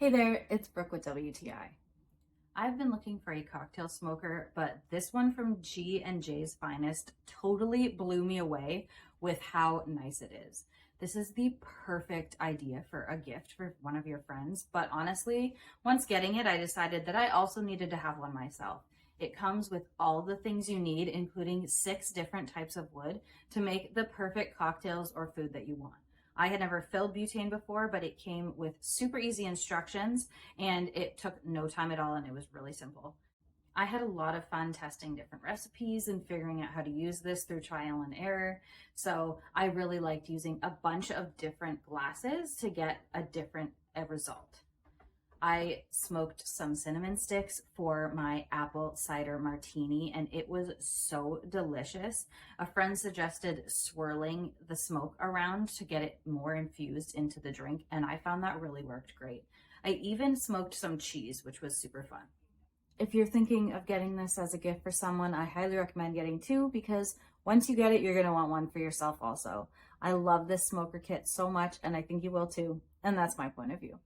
Hey there, it's Brooke with WTI. I've been looking for a cocktail smoker, but this one from G&J's Finest totally blew me away with how nice it is. This is the perfect idea for a gift for one of your friends, but honestly, once getting it, I decided that I also needed to have one myself. It comes with all the things you need, including 6 different types of wood to make the perfect cocktails or food that you want. I had never filled butane before, but it came with super easy instructions and it took no time at all and it was really simple. I had a lot of fun testing different recipes and figuring out how to use this through trial and error. So I really liked using a bunch of different glasses to get a different result. I smoked some cinnamon sticks for my apple cider martini, and it was so delicious. A friend suggested swirling the smoke around to get it more infused into the drink, and I found that really worked great. I even smoked some cheese, which was super fun. If you're thinking of getting this as a gift for someone, I highly recommend getting 2 because once you get it, you're going to want one for yourself also. I love this smoker kit so much, and I think you will too, and that's my point of view.